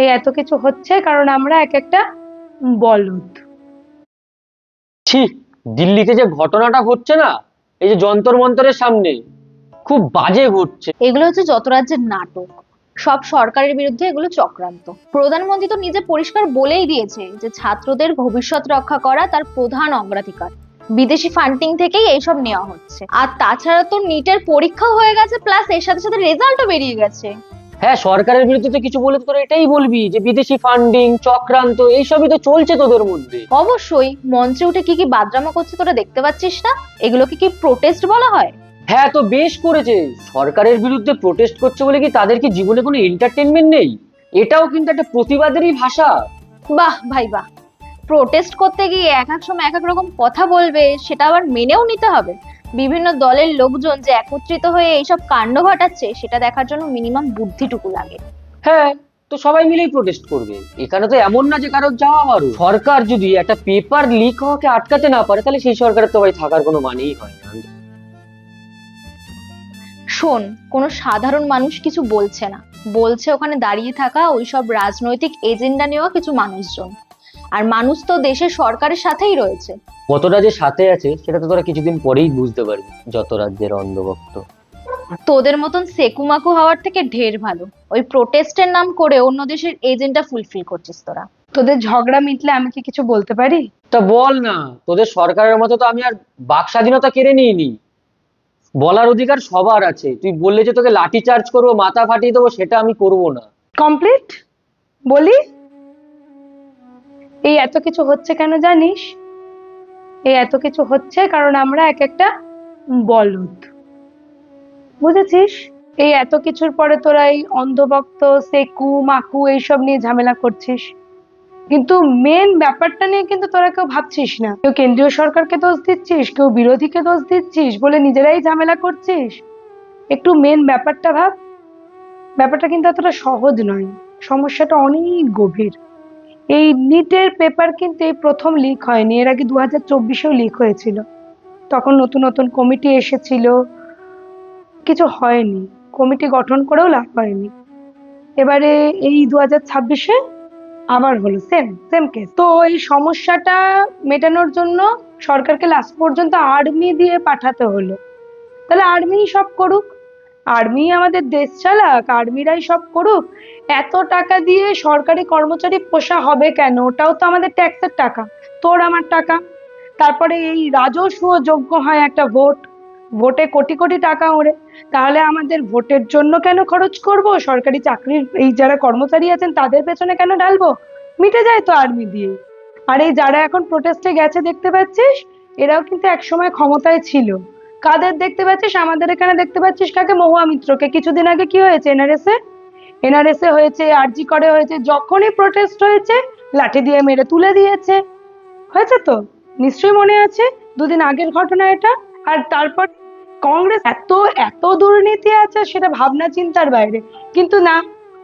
এই এত কিছু হচ্ছে কারণ আমরা এক একটা বলদ। ছি, দিল্লিতে যে ঘটনাটা ঘটছে না, এই যে যন্তর মন্তরের সামনে, খুব বাজে ঘটছে। এগুলো হচ্ছে যত রাজ্যের নাটক। সব সরকারের বিরুদ্ধে এগুলো চক্রান্ত। প্রধানমন্ত্রী তো নিজে পরিষ্কার বলেই দিয়েছে যে ছাত্রদের ভবিষ্যৎ রক্ষা করা তার প্রধান অগ্রাধিকার। বিদেশি ফান্ডিং থেকেই এইসব নেওয়া হচ্ছে। আর তাছাড়া তো নিটের পরীক্ষাও হয়ে গেছে, প্লাস এর সাথে সাথে রেজাল্টও বেরিয়ে গেছে। হ্যাঁ, সরকারের বিরুদ্ধে তো কিছু বলে তো তোরা এটাই বলবি যে বিদেশি ফান্ডিং, চক্রান্ত, এইসবই তো চলছে তোদের মধ্যে। অবশ্যই মঞ্চে উঠে কি কি বাদরামো করছে তোরা দেখতে পাচ্ছিস না? এগুলোকে কি প্রোটেস্ট বলা হয়? হ্যাঁ, তো বেশ করেছে। সরকারের বিরুদ্ধে প্রোটেস্ট করছে বলে কি তাদের কি জীবনে কোনো এন্টারটেনমেন্ট নেই? এটাও কিন্তু একটা প্রতিবাদেরই ভাষা। বাহ ভাই বাহ। প্রোটেস্ট করতে গিয়ে এক এক সময় এক এক রকম কথা বলবে, সেটা আবার মেনেও নিতে হবে। বিভিন্ন দলের লোকজন যে একত্রিত হয়ে এইসব কাণ্ড ঘটাচ্ছে, সেটা দেখার জন্য মিনিমাম বুদ্ধিটুকু লাগে। হ্যাঁ, তো সবাই মিলেই প্রোটেস্ট করবে। এখানে তো এমন না যে কারোর যাওয়া মারো। সরকার যদি একটা পেপার লিক হওয়াকে আটকাতে না পারে, তাহলে সেই সরকারের তো ভাই থাকার কোনো মানেই হয় না। শোন, কোনো সাধারণ মানুষ কিছু বলছে না, বলছে ওখানে দাঁড়িয়ে থাকা ওইসব রাজনৈতিক এজেন্ডা নেওয়া কিছু মানুষজন। আর মানুষ তো দেশের সরকারের সাথেই রয়েছে। কতটা যে সাথে আছে সেটা তো তোরা কিছুদিন পরেই বুঝতে পারবি, যত রাজ্যের অন্ধভক্ত। তোদের মতন সেকুমাকু হওয়ার থেকে ঢের ভালো ওই প্রোটেস্টের নাম করে অন্য দেশের এজেন্ডা ফুলফিল করছিস তোরা। তোদের ঝগড়া মিটলে আমি কি কিছু বলতে পারি? তা বল না, তোদের সরকারের মতো তো আমি আর বাক স্বাধীনতা কেড়ে নিইনি। বলার অধিকার সবার আছে। তুই বললে যে তোকে লাঠি চার্জ করবো, মাথা ফাটিয়ে দেবো, সেটা আমি করবো না। কমপ্লিট বলি। এই এত কিছু হচ্ছে কেন জানিস? এই এত কিছু হচ্ছে কারণ আমরা এক একটা বলদ, বুঝেছিস? এই এত কিছুর পরে তোরা এই অন্ধভক্ত, সেকু মাকু এইসব নিয়ে ঝামেলা করছিস, কিন্তু মেন ব্যাপারটা নিয়ে কিন্তু তোরা কেউ ভাবছিস না। কেউ কেন্দ্রীয় সরকারকে দোষ দিচ্ছিস, কেউ বিরোধীকে দোষ দিচ্ছিস, বলে নিজেরাই ঝামেলা করছিস। একটু মেন ব্যাপারটা ভাব। ব্যাপারটা কিন্তু এতটা সহজ নয়, সমস্যাটা অনেক গভীর। এই নিটের পেপার কিন্তু এই প্রথম লিক হয়নি, এর আগে 2024-এও লিক হয়েছিল। তখন নতুন নতুন কমিটি এসেছিল, কিছু হয়নি, কমিটি গঠন করেও লাভ হয়নি। এবারে এই 2026-এ আবার হলো সেম সেম কেস। তো এই সমস্যাটা মেটানোর জন্য সরকারকে লাস্ট পর্যন্ত আর্মি দিয়ে পাঠাতে হলো। তাহলে আর্মি সব করুক, আর্মি আমাদের দেশ চালাক, আর্মিরাই সব করুক। এত টাকা দিয়ে সরকারি কর্মচারী পোষা হবে কেন? ওটাও তো আমাদের ট্যাক্সের টাকা, তোর আমার টাকা। তারপরে এই রাজস্ব যোগ্য হয় একটা ভোট, ভোটে কোটি কোটি টাকা ওড়ে। তাহলে আমাদের ভোটের জন্য কেন খরচ করব? সরকারি চাকরির এই যারা কর্মচারী আছেন তাদের পেছনে কেন ঢালবো? মিটে যায় তো আর্মি দিয়ে। আর এই যারা এখন প্রোটেস্টে গেছে দেখতে পাচ্ছিস, এরাও কিন্তু একসময় ক্ষমতায় ছিল। কাদের দেখতে পাচ্ছিস? আমাদের এখানে দেখতে পাচ্ছিস কাকে? মহুয়া মিত্রকে। কিছুদিন আগে কি হয়েছে? এনআরএসএ হয়েছে, আরজি করে হয়েছে। যখনই প্রোটেস্ট হয়েছে লাঠি দিয়ে মেরে তুলে দিয়েছে। হয়েছে তো, নিশ্চয়ই মনে আছে, দুদিন আগের ঘটনা এটা। আর তারপর কংগ্রেস এত এত দুর্নীতি আছে সেটা ভাবনা চিন্তার বাইরে। কিন্তু না,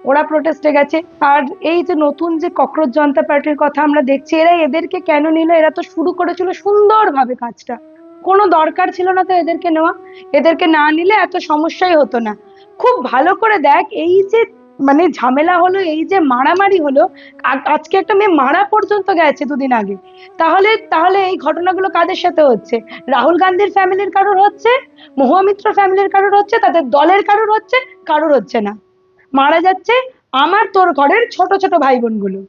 ওরা প্রোটেস্টে গেছে। আর এই যে নতুন যে ককরোচ জনতা পার্টির কথা আমরা দেখছি, এরা এদেরকে কেন নিল? এরা তো শুরু করেছিল সুন্দরভাবে কাজটা, কোনো দরকার ছিল না তো এদেরকে নেওয়া। এদেরকে না নিলে এত সমস্যাই হতো না। খুব ভালো করে দেখ, এই যে মানে ঝামেলা হলো, এই যে মারামারি হলো, আজকে একটা মেয়ে মারা পর্যন্ত গেছে দুদিন আগে। তাহলে তাহলে এই ঘটনাগুলো কাদের সাথে হচ্ছে? রাহুল গান্ধীর ফ্যামিলির কারোর হচ্ছে, মহুয়া মিত্র ফ্যামিলির কারোর হচ্ছে, তাদের দলের কারোর হচ্ছে, কারোর হচ্ছে না। মারা যাচ্ছে আমার তোর ঘরের ছোট ছোট ভাই বোনগুলো।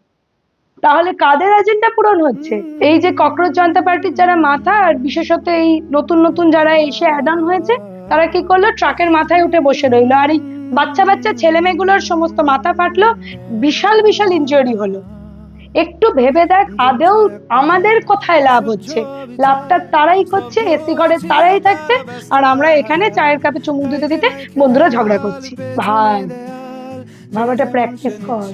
তাহলে কাদের এজেন্ডা পূরণ হচ্ছে? এই যে ককরোচ জনতা পার্টির যারা মাথা, আর বিশেষত এই নতুন নতুন যারা এসে অ্যাড অন হয়েছে, তারা কি করলো? ট্রাকের মাথায় উঠে বসে রইলো। আর এই বাচ্চা বাচ্চা ছেলে মেয়েগুলোর সমস্ত মাথা ফাটলো, বিশাল বিশাল ইনজুরি হলো। একটু ভেবে দেখ, আদেও আমাদের কোথায় লাভ হচ্ছে? লাভটা তারাই করছে, এসি ঘরে তারাই থাকছে, আর আমরা এখানে চায়ের কাপে চুমুক দিতে দিতে বন্ধুরা ঝগড়া করছি। ভাই, ভাবাটা প্র্যাকটিস কর।